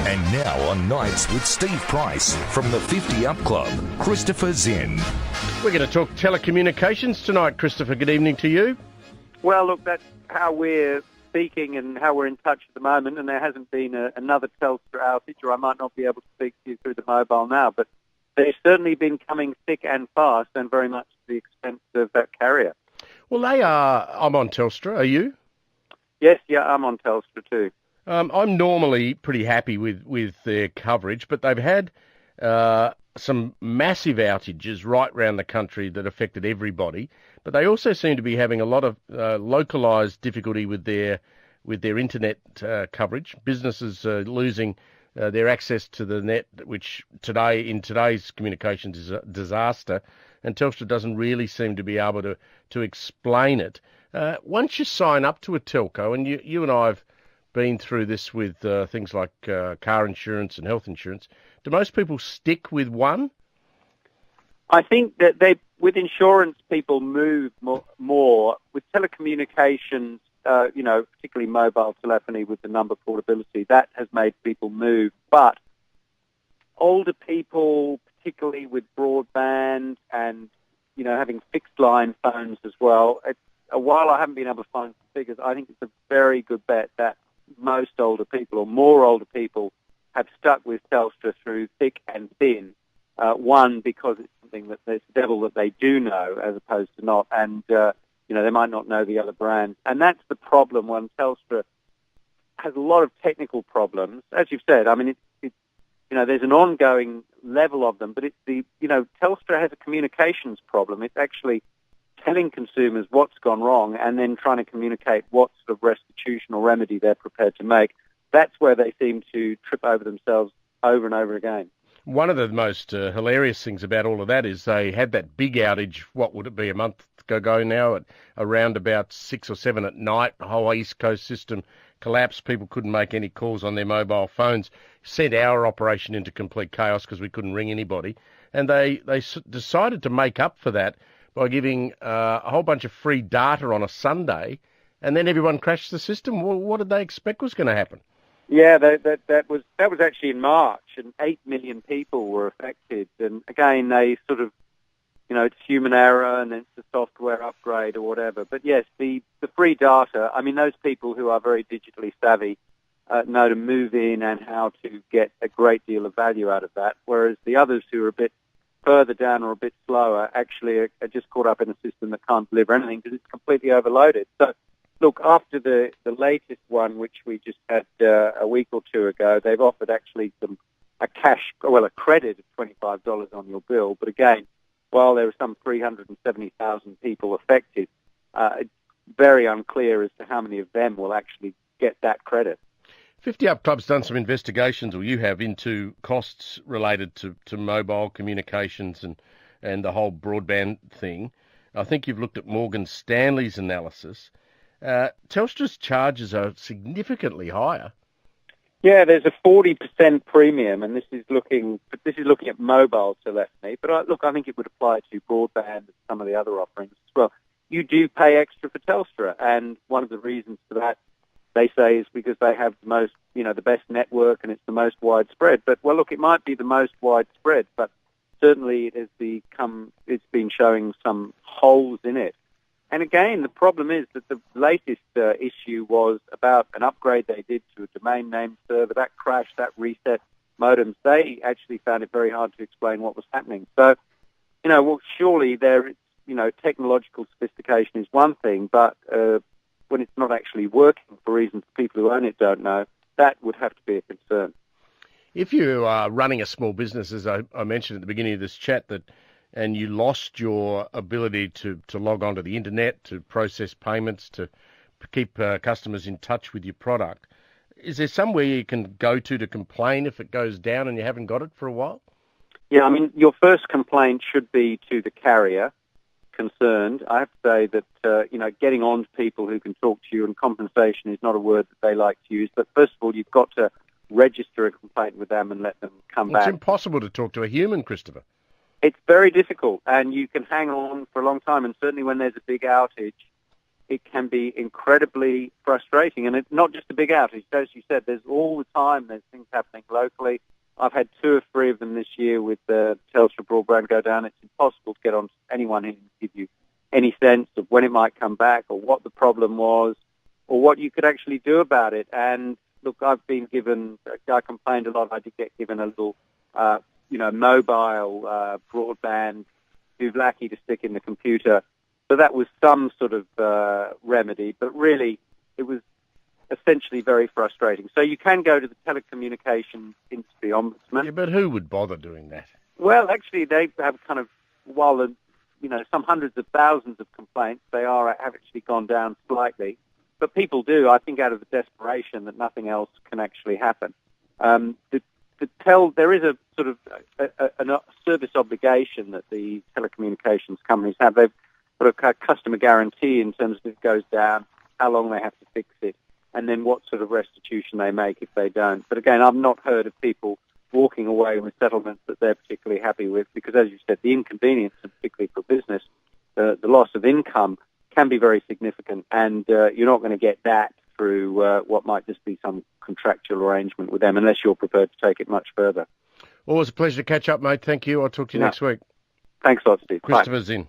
And now on Nights with Steve Price from the 50UP Club, Christopher Zinn. We're going to talk telecommunications tonight, Christopher. Good evening to you. Well, look, that's how we're speaking and how we're in touch at the moment, and there hasn't been another Telstra outage, or I might not be able to speak to you through the mobile now, but they've certainly been coming thick and fast, and very much to the expense of that carrier. Well, I'm on Telstra. Are you? Yes, yeah, I'm on Telstra too. I'm normally pretty happy with their coverage, but they've had some massive outages right around the country that affected everybody. But they also seem to be having a lot of localised difficulty with their internet coverage. Businesses losing their access to the net, which in today's communications is a disaster, and Telstra doesn't really seem to be able to explain it. Once you sign up to a telco, and you and I have been through this with things like car insurance and health insurance, do most people stick with one? I think that with insurance, people move more. With telecommunications, particularly mobile telephony with the number portability, that has made people move. But older people, particularly with broadband and, having fixed line phones as well, while I haven't been able to find figures, I think it's a very good bet that most older people, or more older people, have stuck with Telstra through thick and thin. One, because it's something that there's a devil that they do know as opposed to not, and they might not know the other brands. And that's the problem when Telstra has a lot of technical problems. As you've said, I mean, there's an ongoing level of them, but Telstra has a communications problem. It's actually telling consumers what's gone wrong and then trying to communicate what sort of restitution or remedy they're prepared to make. That's where they seem to trip over themselves over and over again. One of the most hilarious things about all of that is they had that big outage, what would it be, a month ago now, at around about 6 or 7 at night. The whole East Coast system collapsed. People couldn't make any calls on their mobile phones. Sent our operation into complete chaos because we couldn't ring anybody. And they decided to make up for that by giving a whole bunch of free data on a Sunday, and then everyone crashed the system. Well, what did they expect was going to happen? Yeah, that was actually in March, and 8 million people were affected. And again, they sort of, it's human error and it's a software upgrade or whatever. But yes, the free data, I mean, those people who are very digitally savvy know to move in and how to get a great deal of value out of that, whereas the others who are a bit further down or a bit slower actually are just caught up in a system that can't deliver anything because it's completely overloaded. So, look, after the latest one, which we just had a week or two ago, they've offered actually a credit of $25 on your bill. But again, while there are some 370,000 people affected, it's very unclear as to how many of them will actually get that credit. 50Up Club's done some investigations, or you have, into costs related to mobile communications and the whole broadband thing. I think you've looked at Morgan Stanley's analysis. Telstra's charges are significantly higher. Yeah, there's a 40% premium, and this is looking at mobile telephony. But I think it would apply to broadband and some of the other offerings as well. You do pay extra for Telstra, and one of the reasons for that, they say, is because they have the most, the best network, and it's the most widespread. But it might be the most widespread, but certainly it's been showing some holes in it. And again, the problem is that the latest issue was about an upgrade they did to a domain name server. That crashed, that reset modems. They actually found it very hard to explain what was happening. So, surely technological sophistication is one thing, but when it's not actually working for reasons people who own it don't know, that would have to be a concern. If you are running a small business, as I mentioned at the beginning of this chat, and you lost your ability to log onto the internet, to process payments, to keep customers in touch with your product, is there somewhere you can go to complain if it goes down and you haven't got it for a while? Yeah, I mean, your first complaint should be to the carrier concerned. I have to say that, getting on to people who can talk to you, and compensation is not a word that they like to use, but first of all, you've got to register a complaint with them and let them come back. It's impossible to talk to a human, Christopher. It's very difficult, and you can hang on for a long time, and certainly when there's a big outage, it can be incredibly frustrating. And it's not just a big outage. As you said, there's all the time there's things happening locally. I've had 2 or 3 of them this year with Telstra broadband go down. It's impossible to get on anyone who can give you any sense of when it might come back or what the problem was or what you could actually do about it. And look, I've been given, I complained a lot, I did get given a little, mobile broadband douvlaki to stick in the computer. So that was some sort of remedy, but really it was essentially very frustrating. So you can go to the telecommunications industry ombudsman. Yeah, but who would bother doing that? Well, actually, they have while some hundreds of thousands of complaints, have actually gone down slightly. But people do, I think, out of the desperation that nothing else can actually happen. There is a sort of a service obligation that the telecommunications companies have. They've got a customer guarantee in terms of if it goes down, how long they have to fix it, and then what sort of restitution they make if they don't. But again, I've not heard of people walking away with settlements that they're particularly happy with because, as you said, the inconvenience, and particularly for business, the loss of income can be very significant, and you're not going to get that through what might just be some contractual arrangement with them unless you're prepared to take it much further. Always a pleasure to catch up, mate. Thank you. I'll talk to you next week. Thanks a lot, Steve. Christopher Bye. Zinn.